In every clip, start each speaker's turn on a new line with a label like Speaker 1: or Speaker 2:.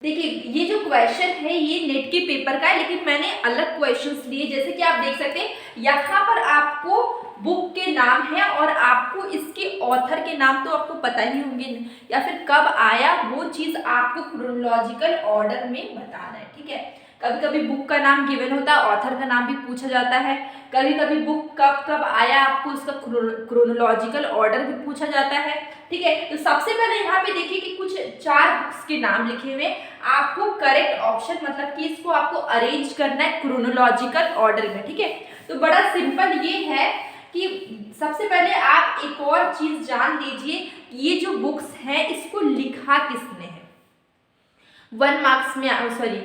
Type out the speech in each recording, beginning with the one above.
Speaker 1: देखिए ये जो क्वेश्चन है ये नेट के पेपर का है, लेकिन मैंने अलग क्वेश्चंस लिए। जैसे कि आप देख सकते हैं यहाँ पर आपको बुक के नाम है और आपको इसके ऑथर के नाम तो आपको पता ही होंगे या फिर कब आया वो चीज आपको क्रोनोलॉजिकल ऑर्डर में बताना है। ठीक है, कभी कभी बुक का नाम गिवन होता है, ऑथर का नाम भी पूछा जाता है। कभी कभी बुक कब कब आया आपको उसका क्रोनोलॉजिकल ऑर्डर भी पूछा जाता है। ठीक है, तो सबसे पहले यहाँ पे देखिए कि कुछ 4 बुक्स के नाम लिखे हुए, आपको करेक्ट ऑप्शन मतलब कि इसको आपको अरेंज करना है क्रोनोलॉजिकल ऑर्डर में। ठीक है, तो बड़ा सिंपल ये है कि सबसे पहले आप एक और चीज जान लीजिए, ये जो बुक्स हैं इसको लिखा किसने है। 1 मार्क्स में सॉरी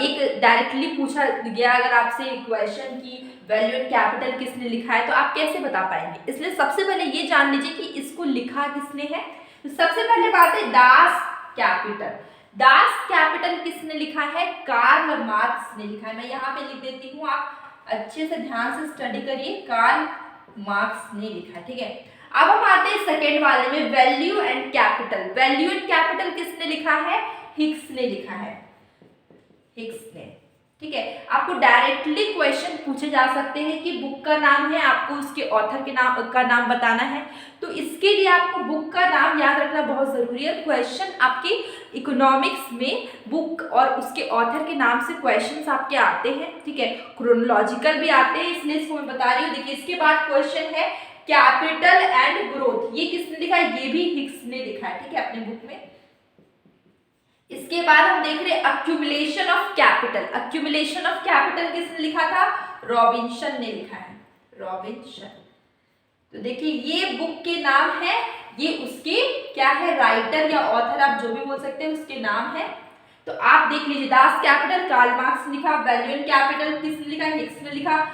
Speaker 1: एक डायरेक्टली पूछा गया अगर आपसे क्वेश्चन की वैल्यू एंड कैपिटल किसने लिखा है तो आप कैसे बता पाएंगे। इसलिए सबसे पहले ये जान लीजिए कि इसको लिखा किसने है। तो सबसे पहले बात है दास कैपिटल। दास कैपिटल किसने लिखा है? कार्ल मार्क्स ने लिखा है। मैं यहाँ पे लिख देती हूँ, आप अच्छे से ध्यान से स्टडी करिए। कार्ल मार्क्स ने लिखा है। ठीक है, अब हम आते हैं सेकेंड वाले में, value and capital. Value and capital किसने लिखा है? हिक्स ने लिखा है, हिक्स ने। ठीक है, आपको डायरेक्टली क्वेश्चन पूछे जा सकते हैं कि बुक का नाम है, आपको उसके ऑथर के नाम का नाम बताना है। तो इसके लिए आपको बुक का नाम याद रखना बहुत जरूरी है। क्वेश्चन आपके इकोनॉमिक्स में बुक और उसके ऑथर के नाम से क्वेश्चंस आपके आते हैं। ठीक है, क्रोनोलॉजिकल भी आते हैं, इसलिए इसको मैं बता रही हूँ। देखिए इसके बाद क्वेश्चन है कैपिटल एंड ग्रोथ। ये किसने लिखा है? ये भी हिक्स ने लिखा है। ठीक है, अपने बुक में। इसके बाद हम देख रहे हैं accumulation of capital. Accumulation of capital किसने लिखा था? रॉबिन्सन ने लिखा है, रॉबिन्सन। तो देखिए ये बुक के नाम है, ये उसके क्या है, राइटर या ऑथर आप जो भी बोल सकते हैं उसके नाम है। तो आप देख लीजिए दास कैपिटल कार्ल मार्क्स लिखा, वैल्यू एंड कैपिटल किसने लिखा? हिक्स ने लिखा।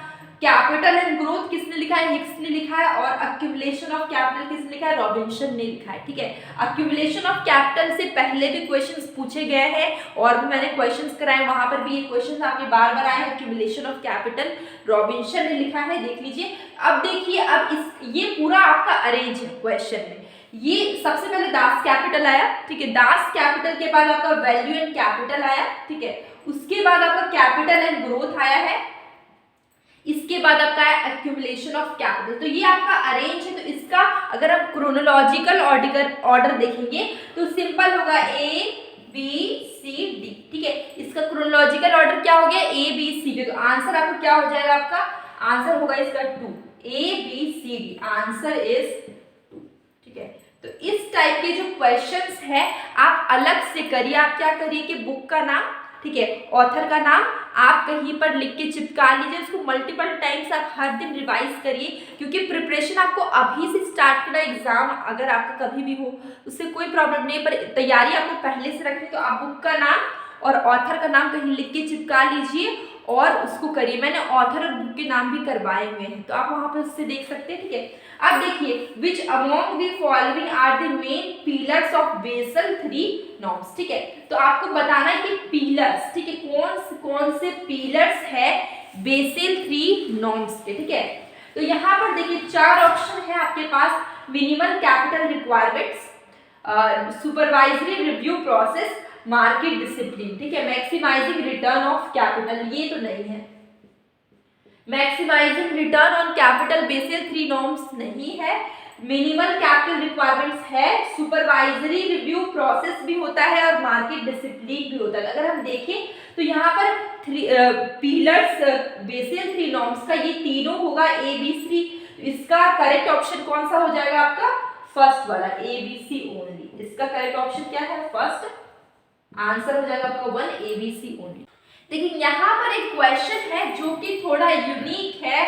Speaker 1: कैपिटल एंड ग्रोथ किसने लिखा है? हिक्स ने लिखा है। और अक्यूमुलेशन ऑफ कैपिटल किसने लिखा है? रॉबिन्सन ने लिखा है। ठीक है, अक्यूमुलेशन ऑफ कैपिटल से पहले भी क्वेश्चंस पूछे गए हैं और भी मैंने क्वेश्चंस कराए, वहां पर भी ये क्वेश्चंस आपके बार बार आए हैं। अक्यूमुलेशन ऑफ कैपिटल रॉबिन्सन ने लिखा है, देख लीजिए। अब देखिए, अब इस ये पूरा आपका अरेंज है क्वेश्चन में। ये सबसे पहले दास कैपिटल आया। ठीक है, दास कैपिटल के बाद आपका वैल्यू एंड कैपिटल आया। ठीक है, उसके बाद आपका कैपिटल एंड ग्रोथ आया है, इसके बाद आपका है एक्यूमुलेशन ऑफ कैपिटल। तो ये आपका अरेंज है। तो इसका अगर आप क्रोनोलॉजिकल ऑर्डर देखेंगे तो सिंपल होगा A B C D। ठीक है, इसका क्रोनोलॉजिकल ऑर्डर क्या हो गया? A B C D। तो आंसर आपको क्या हो जाएगा? आपका आंसर होगा इसका 2, A B C D, answer is 2। ठीक है, तो इस टाइप के जो क्वेश्चंस है आप अलग से करिए। आप क्या करिए कि बुक का नाम, ठीक है, ऑथर का नाम आप कहीं पर लिख के चिपका लीजिए। उसको मल्टीपल टाइम्स आप हर दिन रिवाइज करिए, क्योंकि प्रिपरेशन आपको अभी से स्टार्ट करना। एग्जाम अगर आपका कभी भी हो उससे कोई प्रॉब्लम नहीं है, पर तैयारी आपको पहले से रखनी। तो आप बुक का नाम और ऑथर का नाम कहीं लिख के चिपका लीजिए और उसको करिए। मैंने ऑथर और बुक के नाम भी करवाए हुए हैं, तो आप वहां पर उससे देख सकते हैं। ठीक है, अब देखिए which among the following are the main pillars of Basel 3 norms. ठीक है, तो आपको बताना है कि पिलर्स, ठीक है, कौन से पिलर्स है बेसल 3 नॉर्म्स के। ठीक है, तो यहाँ पर देखिए 4 ऑप्शन है आपके पास। Minimal capital requirements, supervisory review process, market discipline. ठीक है, मैक्सिमाइजिंग रिटर्न ऑफ कैपिटल ये तो नहीं है। Maximising return on capital Basel 3 norms नहीं है। मिनिमल कैपिटल रिक्वायरमेंट्स है, सुपरवाइजरी रिव्यू प्रोसेस भी होता है और मार्केट डिसिप्लिन भी होता है। अगर हम देखें तो यहाँ पर पिलर्स बेसल 3 नॉर्म्स का ये तीनों होगा A B C। इसका करेक्ट ऑप्शन कौन सा हो जाएगा? आपका फर्स्ट वाला A B C ओनली। इसका करेक्ट ऑप्शन क्या है? फर्स्ट। आंसर हो जाएगा आपका 1 A B C ओनली। लेकिन यहाँ पर एक क्वेश्चन है जो कि थोड़ा यूनिक है,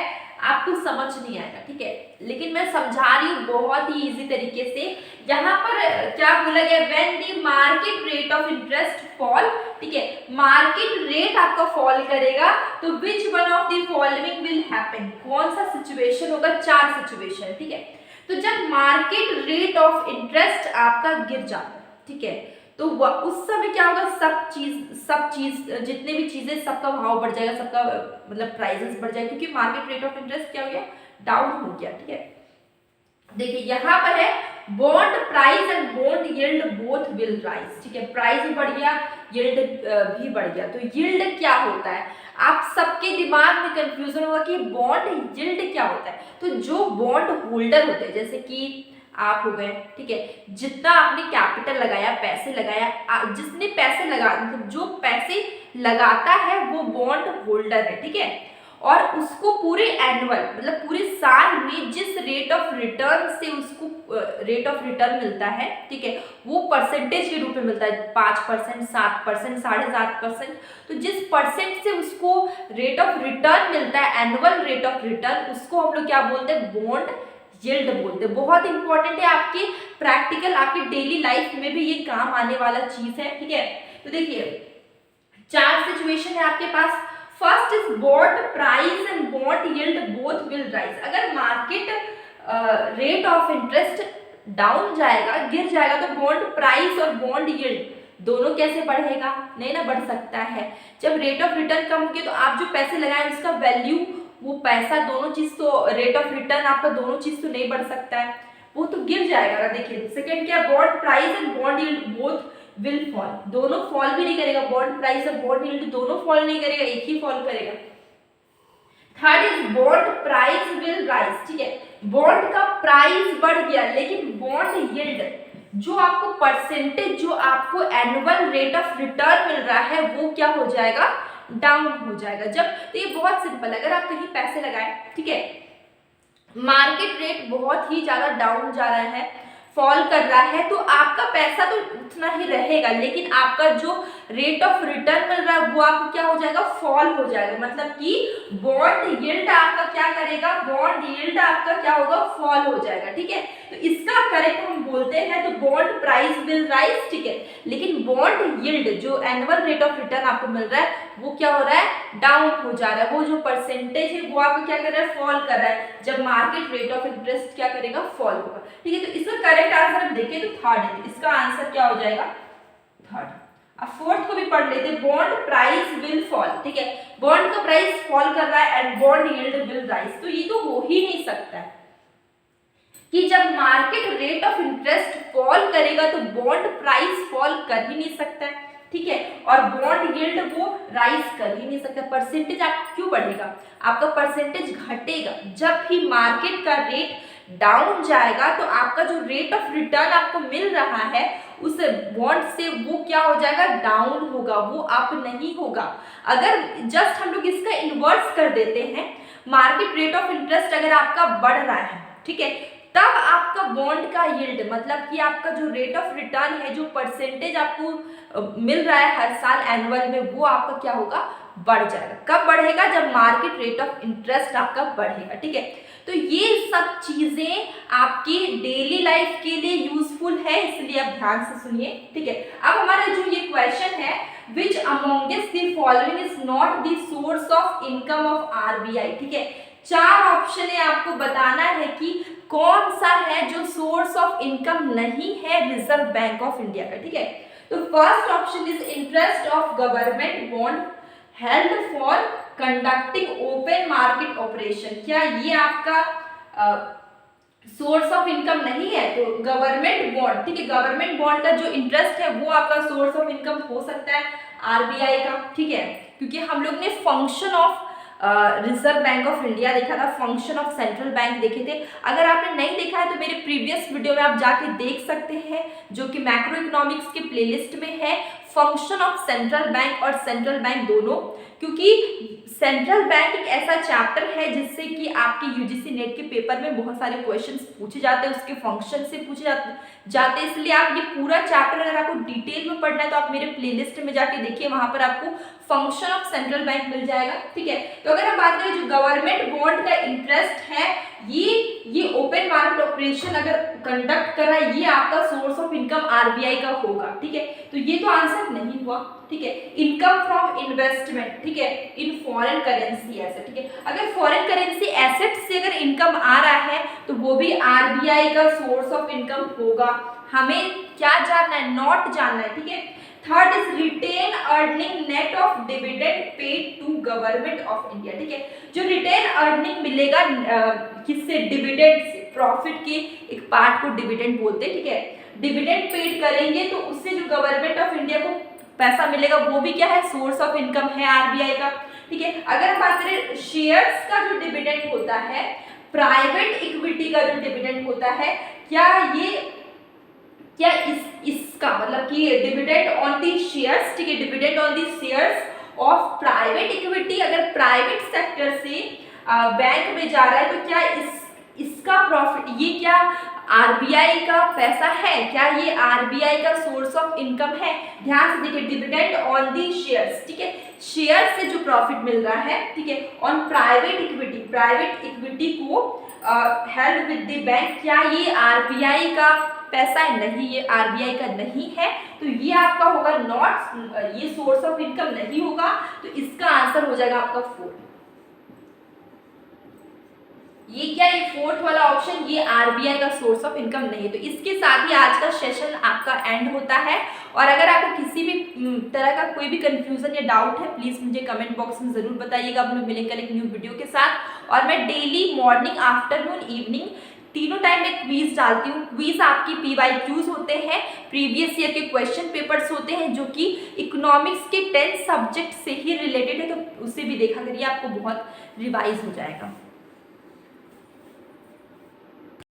Speaker 1: आपको समझ नहीं आएगा। ठीक है, लेकिन मैं समझा रही हूँ बहुत ही इजी तरीके से। यहाँ पर क्या बोला गया? When the market rate of interest fall. ठीक है, मार्केट रेट आपका फॉल करेगा तो which one of the following will happen. कौन सा सिचुएशन होगा? 4 सिचुएशन। ठीक है, तो जब मार्केट रेट ऑफ इंटरेस्ट आपका गिर जाता है, ठीक है, तो उस समय क्या होगा? सब चीज जितने भी चीजें सबका भाव बढ़ जाएगा, सबका मतलब प्राइसेस बढ़ जाएगा, क्योंकि मार्केट रेट ऑफ इंटरेस्ट क्या हो गया? डाउन हो गया। ठीक है, देखिए यहाँ पर है bond price and bond yield both will rise, ठीक है, प्राइस भी बढ़ गया, यील्ड भी बढ़ गया। तो यील्ड क्या होता है, आप सबके दिमाग में कंफ्यूजन होगा कि बॉन्ड यील्ड क्या होता है। तो जो बॉन्ड होल्डर होते हैं, जैसे कि आप हो गए, ठीक है, जितना आपने कैपिटल लगाया, पैसे लगाया, जिसने पैसे लगा, मतलब जो पैसे लगाता है वो बॉन्ड होल्डर है, ठीक है, और उसको पूरे एनुअल मतलब पूरे साल में जिस रेट ऑफ रिटर्न से उसको रेट ऑफ रिटर्न मिलता है, ठीक है, वो परसेंटेज के रूप में मिलता है, 5%, 7%, 7.5%। तो जिस परसेंट से उसको रेट ऑफ रिटर्न मिलता है, एनुअल रेट ऑफ रिटर्न, उसको हम लोग क्या बोलते हैं, बॉन्ड यील्ड बोलते हैं। बहुत इंपॉर्टेंट है, आपके प्रैक्टिकल, आपके डेली लाइफ में भी ये काम आने वाला चीज है, ठीक है। तो देखिए 4 सिचुएशन है आपके पास। First is bond price and bond yield both will rise. अगर market rate of interest down जाएगा, गिर जाएगा, तो बॉन्ड प्राइस और बॉन्ड यील्ड दोनों कैसे बढ़ेगा, नहीं ना बढ़ सकता है। जब रेट ऑफ रिटर्न कम होगी तो आप जो पैसे लगाए उसका वैल्यू, वो पैसा, दोनों चीज तो, रेट ऑफ रिटर्न आपका दोनों चीज तो नहीं बढ़ सकता है, वो तो गिर जाएगा ना। देखिए सेकंड क्या, bond price and bond yield both will fall, दोनों फॉल भी नहीं करेगा, बॉन्ड प्राइस और बॉन्ड यील्ड दोनों फॉल नहीं करेगा, एक ही फॉल करेगा। Third is bond price will rise, ठीक है, बॉन्ड का प्राइस बढ़ गया लेकिन बॉन्ड यील्ड, जो आपको परसेंटेज, जो आपको एनुअल रेट ऑफ रिटर्न मिल रहा है, वो क्या हो जाएगा, डाउन हो जाएगा। जब, तो ये बहुत सिंपल है, अगर आप कहीं पैसे लगाए, ठीक है, मार्केट रेट बहुत ही ज्यादा डाउन जा रहा है, फॉल कर रहा है, तो आपका पैसा तो उतना ही रहेगा, लेकिन आपका जो रेट ऑफ रिटर्न मिल रहा है वो आपको क्या हो जाएगा, फॉल हो जाएगा। मतलब कि बॉन्ड यील्ड आपका क्या करेगा, बॉन्ड यील्ड आपका क्या होगा, फॉल हो जाएगा, ठीक है। तो इसका करेक्ट हम बोलते हैं तो बॉन्ड प्राइस विल राइज, ठीक है, लेकिन बॉन्ड यील्ड, जो एनुअल रेट ऑफ रिटर्न आपको मिल रहा है, वो क्या हो रहा है, डाउन हो जा रहा है, वो जो परसेंटेज है वो आपको क्या कर रहा है, फॉल कर रहा है। जब मार्केट रेट ऑफ इंटरेस्ट क्या करेगा, फॉल होगा, ठीक है। तो इसका करेक्ट आंसर हम देखें तो थर्ड है, इसका आंसर क्या हो जाएगा, थर्ड। अब फोर्थ को भी पढ़ लेते, बॉन्ड प्राइस विल फॉल, ठीक है, बॉन्ड का प्राइस फॉल कर रहा है and bond yield will rise. तो ये तो हो ही नहीं सकता है कि जब market rate of interest fall करेगा तो बॉन्ड प्राइस फॉल कर ही नहीं सकता है, ठीक है, और बॉन्ड यील्ड वो राइज कर ही नहीं सकता। परसेंटेज आपका क्यों बढ़ेगा, आपका परसेंटेज घटेगा। जब भी मार्केट का रेट डाउन जाएगा तो आपका जो रेट ऑफ रिटर्न आपको मिल रहा है उस बॉन्ड से, वो क्या हो जाएगा, डाउन होगा, वो अप नहीं होगा। अगर जस्ट हम लोग इसका इन्वर्स कर देते हैं, मार्केट रेट ऑफ इंटरेस्ट अगर आपका बढ़ रहा है, ठीक है, तब आपका बॉन्ड का यील्ड, मतलब कि आपका जो रेट ऑफ रिटर्न है, जो परसेंटेज आपको मिल रहा है हर साल एनुअल में, वो आपका क्या होगा, बढ़ जाएगा। कब बढ़ेगा, जब मार्केट रेट ऑफ इंटरेस्ट आपका बढ़ेगा, ठीक है। तो ये सब चीजें आपकी डेली लाइफ के लिए यूजफुल है, इसलिए आप ध्यान से सुनिए, ठीक है। अब हमारा जो ये क्वेश्चन है, which amongst the following is not the source of income of RBI, ठीक है। 4 ऑप्शन है, आपको बताना है कि कौन सा है जो सोर्स ऑफ इनकम नहीं है रिजर्व बैंक ऑफ इंडिया का, ठीक है। तो first option is interest of government bond held for conducting open market operation. क्या ये आपका सोर्स ऑफ इनकम नहीं है? तो गवर्नमेंट बॉन्ड, ठीक है, गवर्नमेंट बॉन्ड का जो इंटरेस्ट है वो आपका सोर्स ऑफ इनकम हो सकता है आरबीआई का, ठीक है, क्योंकि हम लोग ने function of reserve bank of India देखा था, फंक्शन ऑफ सेंट्रल बैंक देखे थे। अगर आपने नहीं देखा है तो मेरे प्रीवियस वीडियो में आप जाके देख सकते हैं, जो कि मैक्रो इकोनॉमिक्स के प्लेलिस्ट में है, फंक्शन ऑफ सेंट्रल बैंक और सेंट्रल बैंक दोनों। क्योंकि सेंट्रल बैंक एक ऐसा चैप्टर है जिससे कि आपके यूजीसी नेट के पेपर में बहुत सारे क्वेश्चंस पूछे जाते हैं, उसके फंक्शन से पूछे जाते हैं, इसलिए आप ये पूरा चैप्टर अगर आपको डिटेल में पढ़ना है तो आप मेरे प्लेलिस्ट में जाके देखिए, वहां पर आपको फंक्शन ऑफ सेंट्रल बैंक मिल जाएगा, ठीक है। तो अगर हम बात करें जो गवर्नमेंट बॉन्ड का इंटरेस्ट है, ये ओपन मार्केट ऑपरेशन अगर कंडक्ट कर रहा है, ये आपका सोर्स ऑफ इनकम आरबीआई का होगा, ठीक है। तो ये तो आंसर नहीं हुआ, ठीक है। इनकम फ्रॉम इन्वेस्टमेंट, ठीक है, इन फॉरेन करेंसी एसेट, ठीक है। अगर फॉरेन करेंसी एसेट से अगर इनकम आ रहा है तो वो भी आरबीआई का सोर्स ऑफ इनकम होगा। हमें क्या जानना है, नॉट जानना है, ठीक है। Third is retain earning net of dividend paid to government of India, ठीक है। जो रिटेन अर्निंग मिलेगा किससे, डिविडेंड से, प्रॉफिट के एक पार्ट को डिविडेंड बोलते हैं, ठीक है। डिविडेंड पेड करेंगे तो उससे जो गवर्नमेंट ऑफ इंडिया को पैसा मिलेगा वो भी क्या है, सोर्स ऑफ इनकम है आरबीआई का, ठीक है। अगर हम बात करें शेयर्स का जो डिविडेंड होता है, प्राइवेट इक्विटी का जो डिविडेंड होता है, क्या इसका मतलब कि डिविडेंड ऑन दी शेयर्स, ठीक है, dividend on the shares of private equity अगर प्राइवेट सेक्टर से बैंक में जा रहा है तो क्या इसका प्रॉफिट, ये क्या आरबीआई का पैसा है, क्या ये आरबीआई का सोर्स ऑफ इनकम है? ध्यान से देखिए, डिविडेंड ऑन दी शेयर्स, ठीक है, शेयर से जो प्रॉफिट मिल रहा है, ठीक है, ऑन प्राइवेट इक्विटी को हेल्ड विद द बैंक, क्या ये आरबीआई का पैसा है? नहीं, ये आरबीआई का नहीं है, तो ये आपका होगा नॉट, ये सोर्स ऑफ इनकम नहीं होगा, तो इसका आंसर हो जाएगा आपका 4। ये क्या, ये फोर्थ वाला ऑप्शन, ये आरबीआई का सोर्स ऑफ इनकम नहीं है। तो इसके साथ ही आज का सेशन आपका एंड होता है, और अगर आपको किसी भी तरह का कोई भी कंफ्यूजन या डाउट है, प्लीज़ मुझे कमेंट बॉक्स में ज़रूर बताइएगा। हम लोग मिलेंगे एक न्यू वीडियो के साथ, और मैं डेली मॉर्निंग, आफ्टरनून, इवनिंग तीनों टाइम में क्वीज डालती हूँ। क्वीज आपकी PYQs होते हैं, प्रीवियस ईयर के क्वेश्चन पेपर्स होते हैं जो कि इकोनॉमिक्स के 10 सब्जेक्ट से ही रिलेटेड है, तो उसे भी देखा करिए, आपको बहुत रिवाइज हो जाएगा।